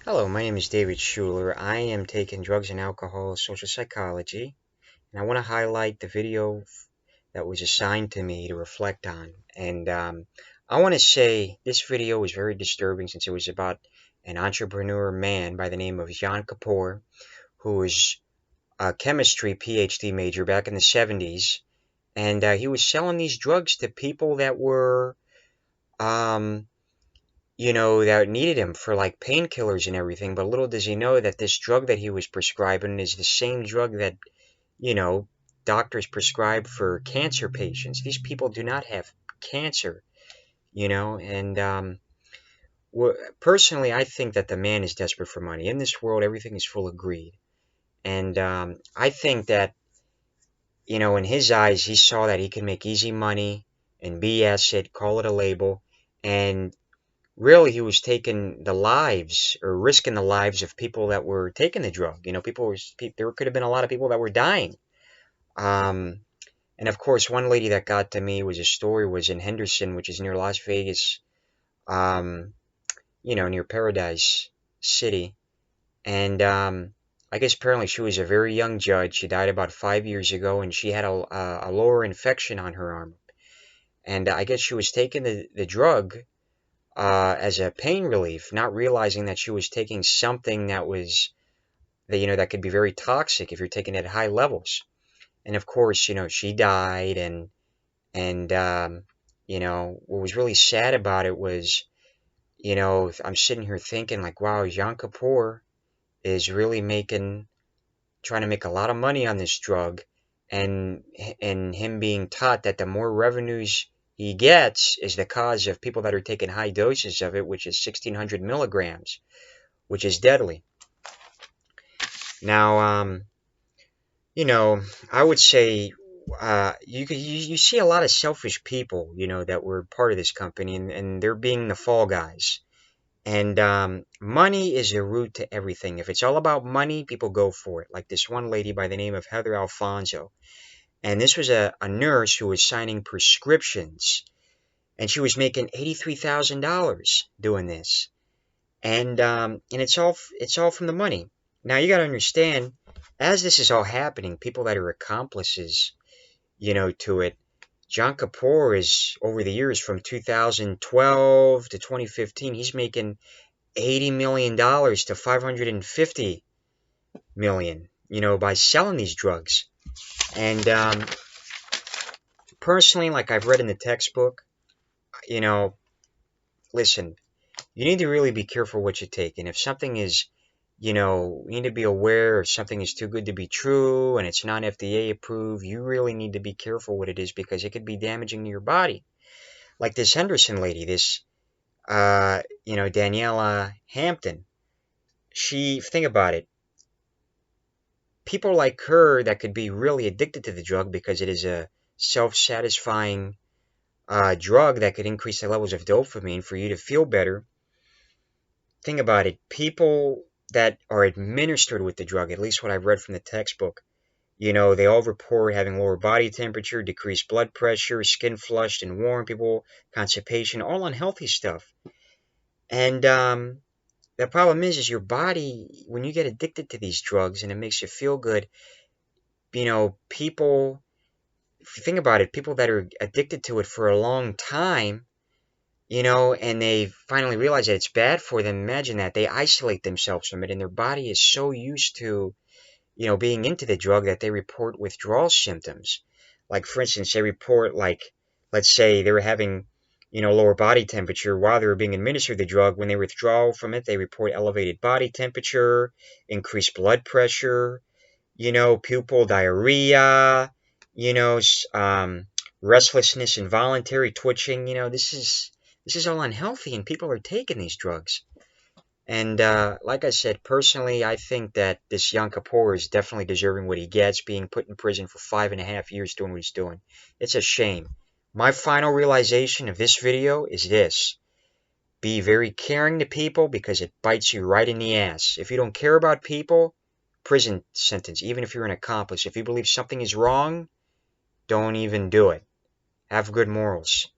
Hello, my name is David Schuler. I am taking drugs and alcohol social psychology, and I want to highlight the video that was assigned to me to reflect on. And I want to say this video was very disturbing since it was about an entrepreneur man by the name of Jan Kapoor, who was a chemistry PhD major back in the 70s, and he was selling these drugs to people that were um, that needed him for like painkillers and everything. But little does he know that this drug that he was prescribing is the same drug that, you know, doctors prescribe for cancer patients. These people do not have cancer, and personally, I think that the man is desperate for money. In this world, everything is full of greed. And I think that, in his eyes, he saw that he could make easy money and BS it, call it a label, and really he was taking the lives or risking the lives of people that were taking the drug. There could have been a lot of people that were dying. Um, and of course, one lady that got to me was in Henderson, which is near Las Vegas, um, near Paradise City. And I guess apparently she was a very young judge. She died about 5 years ago, and she had a lower infection on her arm. And I guess she was taking the drug as a pain relief, not realizing that she was taking something that could be very toxic if you're taking it at high levels. And of course, she died, and what was really sad about it was, I'm sitting here thinking like, wow, Jan Kapoor is really trying to make a lot of money on this drug, and him being taught that the more revenues he gets is the cause of people that are taking high doses of it, which is 1600 milligrams, which is deadly. Now, I would say you see a lot of selfish people, that were part of this company, and they're being the fall guys. And money is the root to everything. If it's all about money, people go for it. Like this one lady by the name of Heather Alfonso. And this was a nurse who was signing prescriptions. And she was making $83,000 doing this. And it's all from the money. Now you got to understand, as this is all happening, people that are accomplices, to it. Jan Kapoor is over the years from 2012 to 2015, he's making $80 million to $550 million, by selling these drugs. And personally, like I've read in the textbook, you know, listen, you need to really be careful what you take. And if something is, you need to be aware if something is too good to be true and it's not FDA approved, you really need to be careful what it is because it could be damaging to your body. Like this Henderson lady, this, Daniela Hampton, think about it. People like her that could be really addicted to the drug because it is a self-satisfying drug that could increase the levels of dopamine for you to feel better. Think about it. People that are administered with the drug, at least what I've read from the textbook, they all report having lower body temperature, decreased blood pressure, skin flushed and warm, people, constipation, all unhealthy stuff. And the problem is your body, when you get addicted to these drugs and it makes you feel good, people, if you think about it, people that are addicted to it for a long time, and they finally realize that it's bad for them, imagine that. They isolate themselves from it, and their body is so used to, being into the drug that they report withdrawal symptoms. Like, for instance, they report, like, let's say they were having, lower body temperature while they were being administered the drug. When they withdraw from it, they report elevated body temperature, increased blood pressure, pupil diarrhea, you know, restlessness, involuntary twitching. This is all unhealthy, and people are taking these drugs. And like I said, personally, I think that this Jan Kapoor is definitely deserving what he gets, being put in prison for 5.5 years doing what he's doing. It's a shame. My final realization of this video is this. Be very caring to people because it bites you right in the ass. If you don't care about people, prison sentence, even if you're an accomplice. If you believe something is wrong, don't even do it. Have good morals.